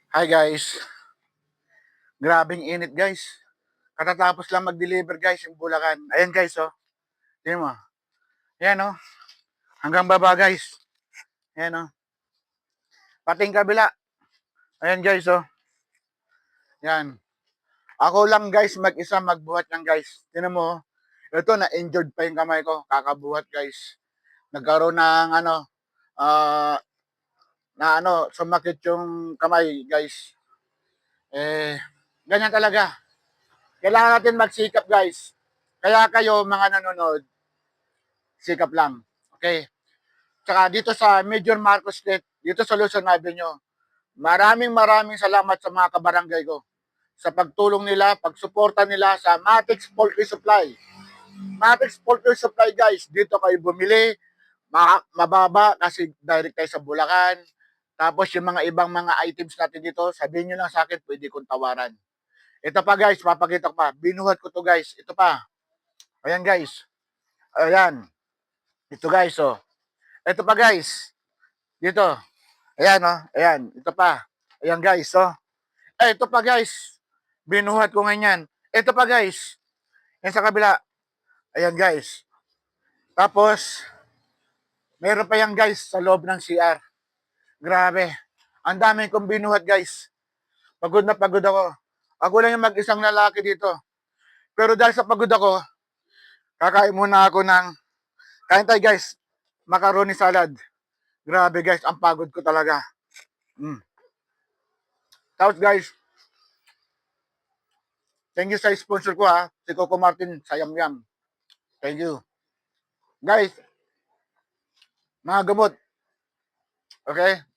Hi guys, grabing init guys. Katatapos lang mag-deliver guys yung Bulacan. Ayan guys oh, tingnan mo. Ayan oh, hanggang baba guys. Ayan oh, pating kabila. Ayan guys oh, yan. Ako lang guys mag-isa magbuhat ng guys. Tingnan mo, ito na-injured pa yung kamay ko. Kakabuhat guys. Nagkaroon ng sumakit yung kamay guys. Ganyan talaga. Kailangan natin magsikap guys. Kaya kayo mga nanonood, sikap lang. Okay? Tsaka dito sa Major Marcos Street, dito sa Luzon Avenue, maraming salamat sa mga kabarangay ko sa pagtulong nila, pagsuporta nila sa Matex Poultry Supply. Matex Poultry Supply guys, dito kayo bumili, mababa kasi direct kayo sa Bulacan. Tapos yung mga ibang mga items natin dito, sabihin nyo lang sa akin, pwede kong tawaran. Ito pa guys, papakita ko pa. Binuhat ko to guys. Ito pa. Ayan guys. Ayan. Ito guys, oh. Ito pa guys. Dito. Ayan, oh. Ayan. Ito pa. Ayan guys, oh. Ito pa guys. Binuhat ko ngayon. Ito pa guys. Yan sa kabila. Ayan guys. Tapos, meron pa yan guys sa loob ng CR. Grabe. Ang dami kong binuhat guys. Pagod na pagod ako. Ako lang yung mag-isang lalaki dito. Pero dahil sa pagod ako, kakain muna ako ng, kain tayo guys, macaroni salad. Grabe guys, ang pagod ko talaga. Tapos guys, thank you sa sponsor ko ha, si Coco Martin sa Yam Yam. Thank you. Guys, mga gamot, okay?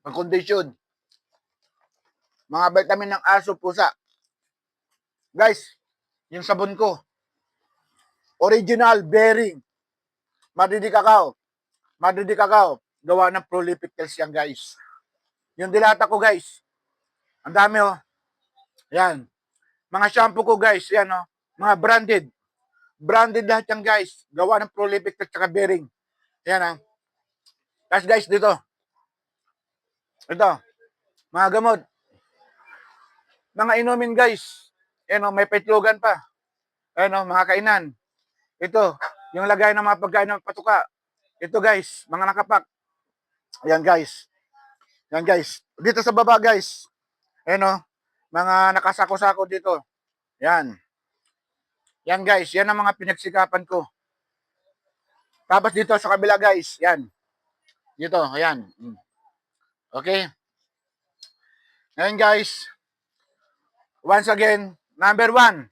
Ang kondisyon, mga vitamin ng aso, pusa. Guys, yung sabon ko, original bearing, Madidi Cacao. Madidi Cacao, gawa ng prolific cells yan guys. Yung dilata ko guys, ang dami oh. Yan. Mga shampoo ko guys, yan oh. Mga branded. Branded lahat yan guys. Gawa ng prolific at saka bearing. Yan ah. Tapos guys, dito. Ito. Mga gamot. Mga inumin guys. Yan oh, may petlogan pa. Yan oh, mga kainan. Ito. Yung lagay ng mga pagkain ng patuka. Ito guys, mga nakapak. Yan guys. Yan guys. Dito sa baba guys. Yan oh. Mga nakasako-sako dito. Yan. Yan guys. Yan ang mga pinagsikapan ko. Tapos dito sa kabila guys. Yan. Dito. Ayan. Okay. Ngayon guys. Once again. Number 1.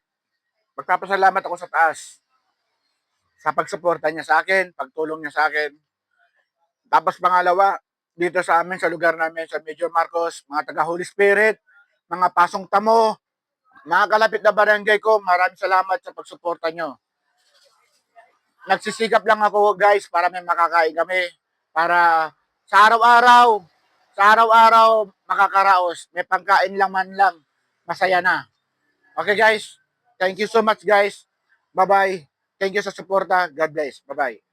Magpapasalamat ako sa taas. Sa pagsuporta niya sa akin. Pagtulong niya sa akin. Tapos pangalawa. Dito sa amin. Sa lugar namin. Sa Major Marcos. Mga taga Holy Spirit. Mga pasong tamo. Mga kalapit na barangay ko. Maraming salamat sa pagsuporta nyo. Nagsisikap lang ako guys para may makakain kami. Para sa araw-araw makakaraos. May pangkain lang man lang. Masaya na. Okay guys. Thank you so much guys. Bye-bye. Thank you sa suporta. God bless. Bye-bye.